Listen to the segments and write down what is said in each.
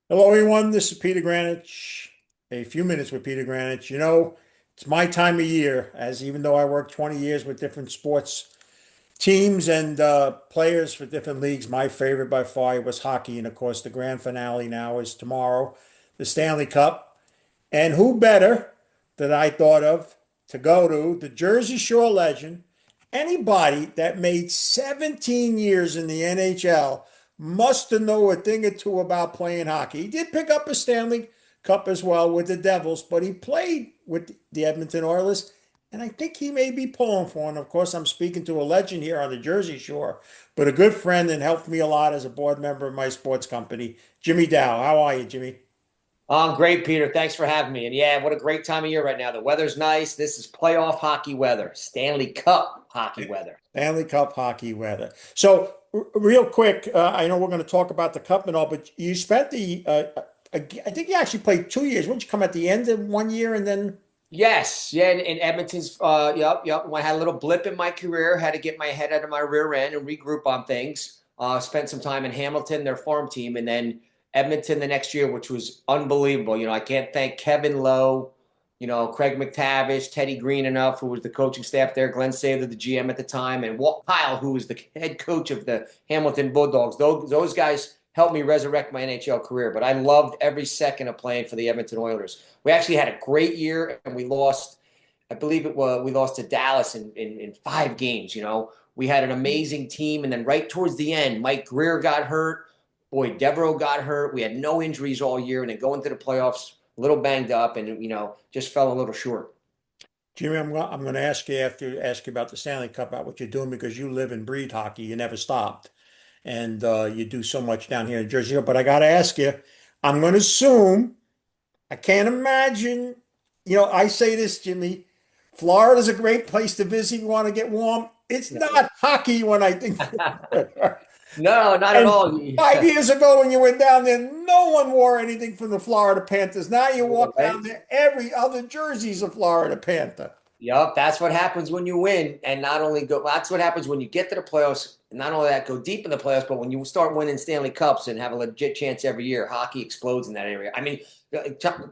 Hello, everyone. This is Peter Grandich. A few minutes with Peter Grandich. It's my time of year, as even though I worked 20 years with different sports teams and players for different leagues, my favorite by far was hockey. And of course, the grand finale now is tomorrow, the Stanley Cup. And who better that I thought of to go to the Jersey Shore legend? Anybody that made 17 years in the NHL must know a thing or two about playing hockey. He did pick up a Stanley Cup as well with the Devils, but he played with the Edmonton Oilers, and I think he may be pulling for him. Of course, I'm speaking to a legend here on the Jersey Shore, but a good friend and helped me a lot as a board member of my sports company, Jimmy Dow. How are you, Jimmy? I'm great, Peter. Thanks for having me. And yeah, what a great time of year right now. The weather's nice. This is playoff hockey weather, Stanley Cup hockey weather. Stanley Cup hockey weather. So, real quick, I know we're going to talk about the cup and all, but you spent I think you actually played 2 years. Wouldn't you come at the end of one year and then? Yes, yeah, in Edmonton's, yep. I had a little blip in my career, had to get my head out of my rear end and regroup on things. Spent some time in Hamilton, their farm team, and then Edmonton the next year, which was unbelievable. I can't thank Kevin Lowe, Craig McTavish, Teddy Green enough, who was the coaching staff there, Glenn Sather, the GM at the time, and Walt Kyle, who was the head coach of the Hamilton Bulldogs. Those guys helped me resurrect my NHL career, but I loved every second of playing for the Edmonton Oilers. We actually had a great year, and we lost. I believe we lost to Dallas in 5 games. We had an amazing team, and then right towards the end, Mike Greer got hurt. Boy, Devereaux got hurt. We had no injuries all year, and then going to the playoffs, a little banged up, and just fell a little short. Jimmy, I'm going to ask you about the Stanley Cup, about what you're doing because you live and breathe hockey. You never stopped, and you do so much down here in Jersey. But I got to ask you, I'm going to assume I can't imagine. I say this, Jimmy. Florida's a great place to visit. You want to get warm. It's not hockey when I think. No, not at And all. 5 years ago, when you went down there, no one wore anything from the Florida Panthers. Now you walk Right? down there, every other jersey's a Florida Panther. Yep, that's what happens when you win, and not only go. That's what happens when you get to the playoffs. And not only that, go deep in the playoffs, but when you start winning Stanley Cups and have a legit chance every year, hockey explodes in that area. I mean,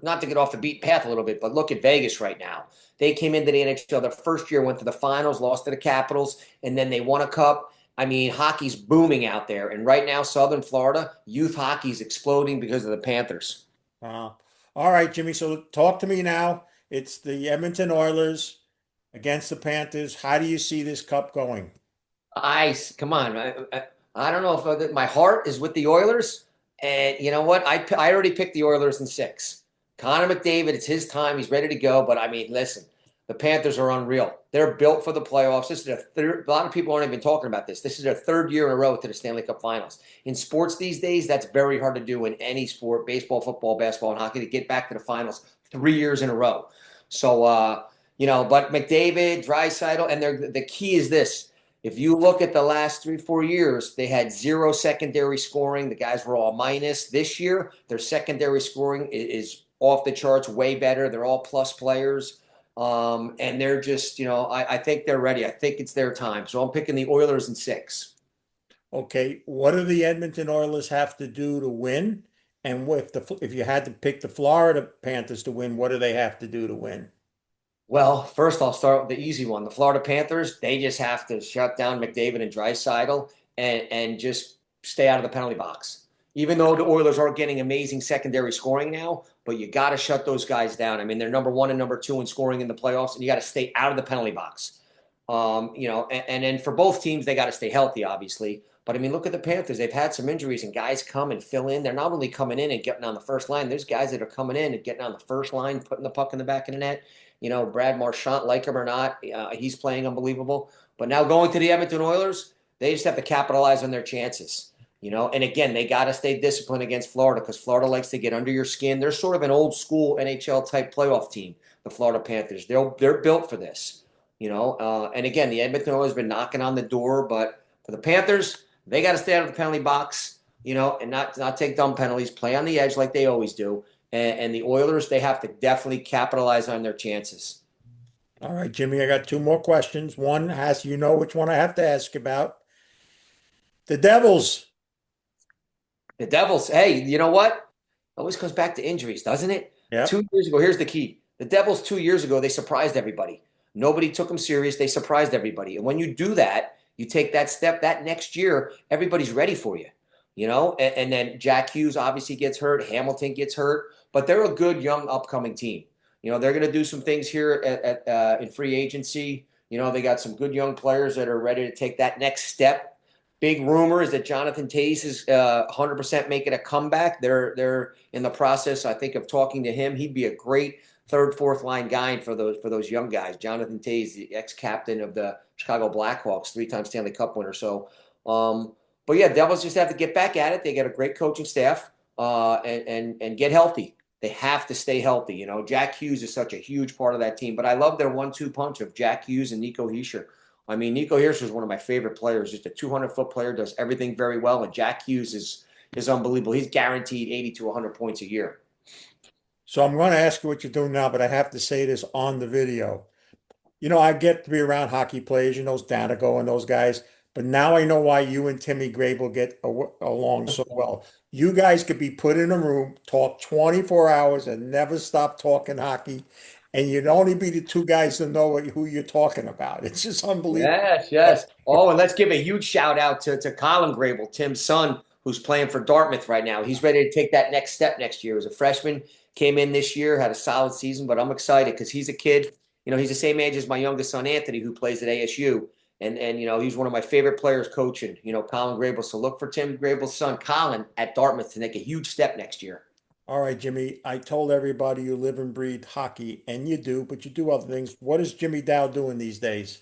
not to get off the beat path a little bit, but look at Vegas right now. They came into the NHL their first year, went to the finals, lost to the Capitals, and then they won a cup. I mean, hockey's booming out there, and right now, Southern Florida youth hockey's exploding because of the Panthers. Wow. All right, Jimmy. So talk to me now. It's the Edmonton Oilers against the Panthers. How do you see this cup going? Come on. I don't know if my heart is with the Oilers. And you know what? I already picked the Oilers in 6. Connor McDavid, it's his time. He's ready to go. But I mean, listen, the Panthers are unreal. They're built for the playoffs. This is their third. A lot of people aren't even talking about this. This is their third year in a row to the Stanley Cup Finals. In sports these days, that's very hard to do in any sport, baseball, football, basketball, and hockey, to get back to the finals 3 years in a row. So, but McDavid, Draisaitl, and the key is this: if you look at the last 3, 4 years, they had zero secondary scoring. The guys were all minus. This year, their secondary scoring is off the charts, way better. They're all plus players. And they're just, I think they're ready. I think it's their time. So I'm picking the Oilers in 6. Okay, what do the Edmonton Oilers have to do to win? And if you had to pick the Florida Panthers to win, what do they have to do to win? Well, first I'll start with the easy one. The Florida Panthers, they just have to shut down McDavid and Draisaitl and just stay out of the penalty box. Even though the Oilers are getting amazing secondary scoring now, but you got to shut those guys down. I mean, they're number 1 and number 2 in scoring in the playoffs, and you got to stay out of the penalty box. And then for both teams, they got to stay healthy, obviously. But I mean, look at the Panthers. They've had some injuries, and guys come and fill in. They're not only coming in and getting on the first line. There's guys that are coming in and getting on the first line, putting the puck in the back of the net. Brad Marchand, like him or not, he's playing unbelievable. But now going to the Edmonton Oilers, they just have to capitalize on their chances. And again, they got to stay disciplined against Florida because Florida likes to get under your skin. They're sort of an old school NHL type playoff team, the Florida Panthers. They're built for this. And again, the Edmonton Oilers have been knocking on the door, but for the Panthers, they got to stay out of the penalty box, and not take dumb penalties, play on the edge like they always do. And the Oilers, they have to definitely capitalize on their chances. All right, Jimmy, I got two more questions. One has, which one I have to ask about. The Devils. The Devils, hey, you know what? Always comes back to injuries, doesn't it? Yep. 2 years ago, here's the key. The Devils 2 years ago, they surprised everybody. Nobody took them serious. They surprised everybody. And when you do that, you take that step, that next year, everybody's ready for you. And then Jack Hughes obviously gets hurt. Hamilton gets hurt, but they're a good young upcoming team. They're going to do some things here in free agency. They got some good young players that are ready to take that next step. Big rumor is that Jonathan Toews is 100% making a comeback. They're in the process, I think, of talking to him. He'd be a great third, fourth line guy for those young guys. Jonathan Toews, the ex-captain of the Chicago Blackhawks, 3-time Stanley Cup winner. So, but yeah, Devils just have to get back at it. They got a great coaching staff and get healthy. They have to stay healthy. Jack Hughes is such a huge part of that team. But I love their 1-2 punch of Jack Hughes and Nico Hischier. I mean, Nico Hischier is one of my favorite players. Just a 200-foot player, does everything very well. And Jack Hughes is unbelievable. He's guaranteed 80 to 100 points a year. So I'm going to ask you what you're doing now, but I have to say this on the video. I get to be around hockey players, Danico and those guys, but now I know why you and Timmy Grable get along so well. You guys could be put in a room, talk 24 hours and never stop talking hockey, and you'd only be the two guys to know who you're talking about. It's just unbelievable. Yes, yes. Oh, and let's give a huge shout out to Colin Grable, Tim's son, who's playing for Dartmouth right now. He's ready to take that next step next year. As a freshman, came in this year, had a solid season, but I'm excited because he's a kid. He's the same age as my youngest son, Anthony, who plays at ASU. And he's one of my favorite players coaching, Colin Grable. So look for Tim Grable's son, Colin, at Dartmouth to make a huge step next year. All right, Jimmy, I told everybody you live and breathe hockey, and you do, but you do other things. What is Jimmy Dowd doing these days?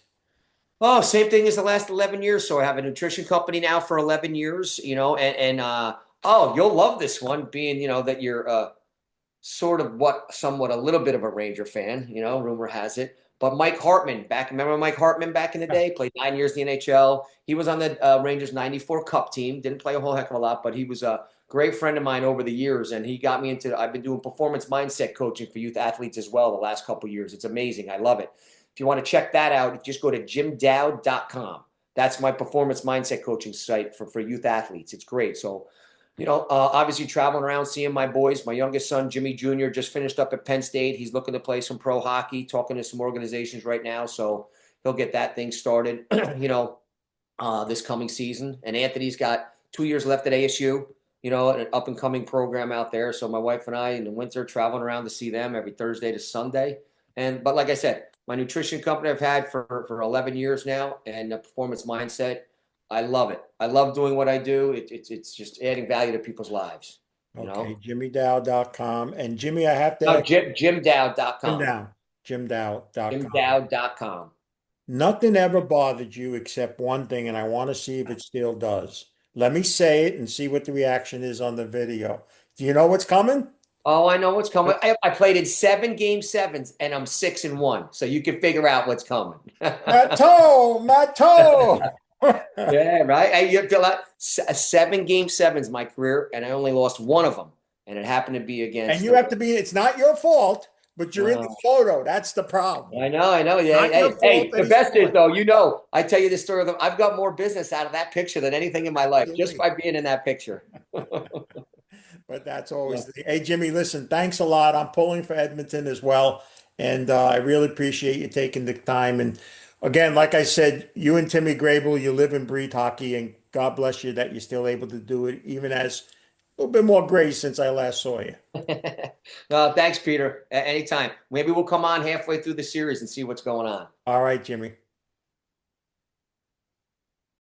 Oh, same thing as the last 11 years. So I have a nutrition company now for 11 years, oh, you'll love this one being, that you're sort of somewhat a little bit of a Ranger fan, rumor has it. But Mike Hartman, remember Mike Hartman back in the day? Played 9 years in the NHL. He was on the Rangers 94 Cup team. Didn't play a whole heck of a lot, but he was a great friend of mine over the years. And he got me I've been doing performance mindset coaching for youth athletes as well the last couple of years. It's amazing. I love it. If you want to check that out, just go to jimdowd.com. That's my performance mindset coaching site for youth athletes. It's great. So, obviously traveling around, seeing my boys. My youngest son, Jimmy Jr., just finished up at Penn State. He's looking to play some pro hockey, talking to some organizations right now. So he'll get that thing started, this coming season. And Anthony's got 2 years left at ASU, an up and coming program out there. So my wife and I in the winter traveling around to see them every Thursday to Sunday. But like I said, my nutrition company I've had for 11 years now, and the performance mindset, I love it. I love doing what I do. It's just adding value to people's lives. Okay, jimmydowd.com. And Jimmy, I have to No, ask Jim jimdowd.com. Dow, jimdowd.com. Jimdowd.com. Nothing ever bothered you except one thing, and I want to see if it still does. Let me say it and see what the reaction is on the video. Do you know what's coming? Oh, I know what's coming. I played in 7 game sevens, and I'm 6-1. So you can figure out what's coming. My toe. Yeah, right. You have to like 7 game sevens my career, and I only lost one of them, and it happened to be against. And you have to be, it's not your fault, but you're in the photo. That's the problem. I know. Yeah. Not your fault Hey, that the he's best is scoring. though, I tell you the story of them. I've got more business out of that picture than anything in my life, just Absolutely. by being in that picture. But that's always hey, Jimmy, listen, thanks a lot. I'm pulling for Edmonton as well. And I really appreciate you taking the time. And again, like I said, you and Timmy Grable, you live and breathe hockey, and God bless you that you're still able to do it, even as a little bit more grace since I last saw you. No, thanks, Peter. Anytime. Maybe we'll come on halfway through the series and see what's going on. All right, Jimmy.